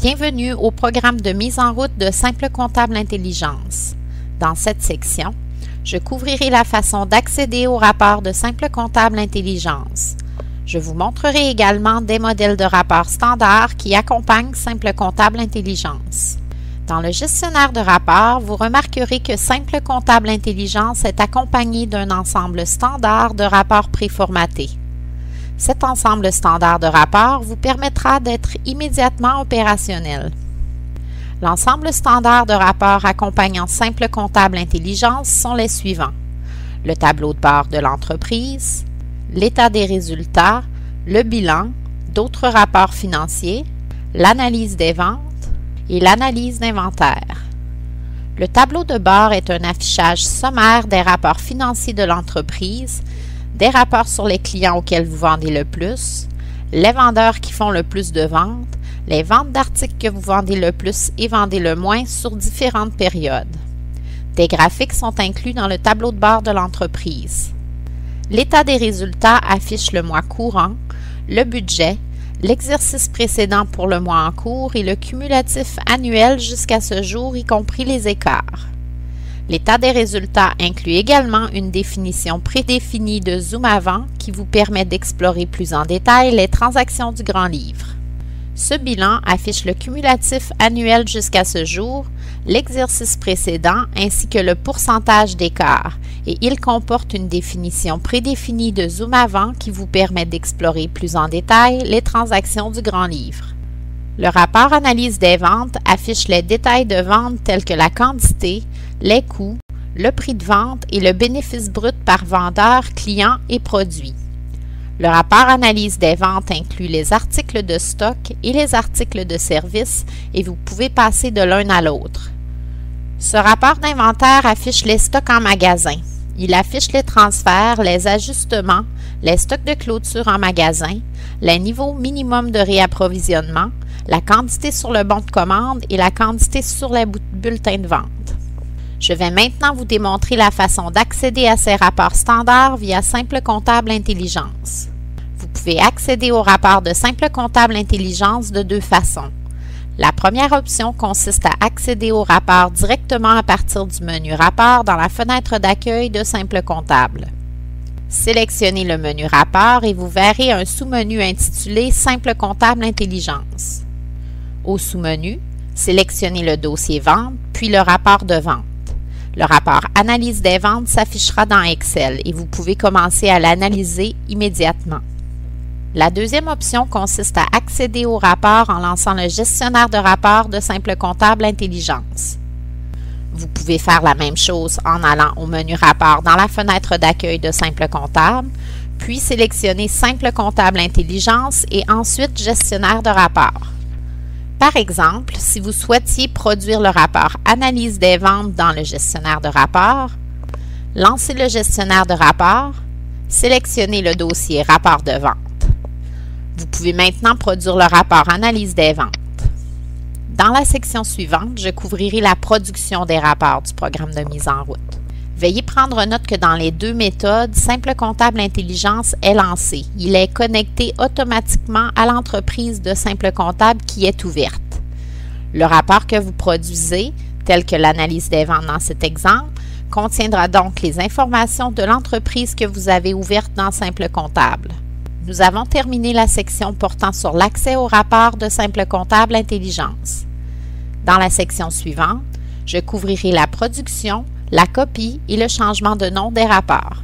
Bienvenue au programme de mise en route de Simple Comptable Intelligence. Dans cette section, je couvrirai la façon d'accéder au rapport de Simple Comptable Intelligence. Je vous montrerai également des modèles de rapports standards qui accompagnent Simple Comptable Intelligence. Dans le gestionnaire de rapports, vous remarquerez que Simple Comptable Intelligence est accompagné d'un ensemble standard de rapports préformatés. Cet ensemble standard de rapports vous permettra d'être immédiatement opérationnel. L'ensemble standard de rapports accompagnant Simple Comptable Intelligence sont les suivants: le tableau de bord de l'entreprise, l'état des résultats, le bilan, d'autres rapports financiers, l'analyse des ventes et l'analyse d'inventaire. Le tableau de bord est un affichage sommaire des rapports financiers de l'entreprise, des rapports sur les clients auxquels vous vendez le plus, les vendeurs qui font le plus de ventes, les ventes d'articles que vous vendez le plus et vendez le moins sur différentes périodes. Des graphiques sont inclus dans le tableau de bord de l'entreprise. L'état des résultats affiche le mois courant, le budget, l'exercice précédent pour le mois en cours et le cumulatif annuel jusqu'à ce jour, y compris les écarts. L'état des résultats inclut également une définition prédéfinie de zoom avant qui vous permet d'explorer plus en détail les transactions du grand livre. Ce bilan affiche le cumulatif annuel jusqu'à ce jour, l'exercice précédent ainsi que le pourcentage d'écart et il comporte une définition prédéfinie de zoom avant qui vous permet d'explorer plus en détail les transactions du grand livre. Le rapport analyse des ventes affiche les détails de vente tels que la quantité, les coûts, le prix de vente et le bénéfice brut par vendeur, client et produit. Le rapport analyse des ventes inclut les articles de stock et les articles de service et vous pouvez passer de l'un à l'autre. Ce rapport d'inventaire affiche les stocks en magasin. Il affiche les transferts, les ajustements, les stocks de clôture en magasin, les niveaux minimum de réapprovisionnement, la quantité sur le bon de commande et la quantité sur les bulletins de vente. Je vais maintenant vous démontrer la façon d'accéder à ces rapports standards via Simple Comptable Intelligence. Vous pouvez accéder au rapport de Simple Comptable Intelligence de deux façons. La première option consiste à accéder au rapport directement à partir du menu Rapport dans la fenêtre d'accueil de Simple Comptable. Sélectionnez le menu Rapport et vous verrez un sous-menu intitulé Simple Comptable Intelligence. Au sous-menu, sélectionnez le dossier Vente, puis le rapport de vente. Le rapport Analyse des ventes s'affichera dans Excel et vous pouvez commencer à l'analyser immédiatement. La deuxième option consiste à accéder au rapport en lançant le gestionnaire de rapport de Simple Comptable Intelligence. Vous pouvez faire la même chose en allant au menu Rapport dans la fenêtre d'accueil de Simple Comptable, puis sélectionner Simple Comptable Intelligence et ensuite Gestionnaire de rapport. Par exemple, si vous souhaitiez produire le rapport Analyse des ventes dans le gestionnaire de rapport, lancez le gestionnaire de rapport, sélectionnez le dossier Rapport de vente. Vous pouvez maintenant produire le rapport Analyse des ventes. Dans la section suivante, je couvrirai la production des rapports du programme de mise en route. Veuillez prendre note que dans les deux méthodes, Simple Comptable Intelligence est lancé. Il est connecté automatiquement à l'entreprise de Simple Comptable qui est ouverte. Le rapport que vous produisez, tel que l'analyse des ventes dans cet exemple, contiendra donc les informations de l'entreprise que vous avez ouverte dans Simple Comptable. Nous avons terminé la section portant sur l'accès au rapport de Simple Comptable Intelligence. Dans la section suivante, je couvrirai la production, la copie et le changement de nom des rapports.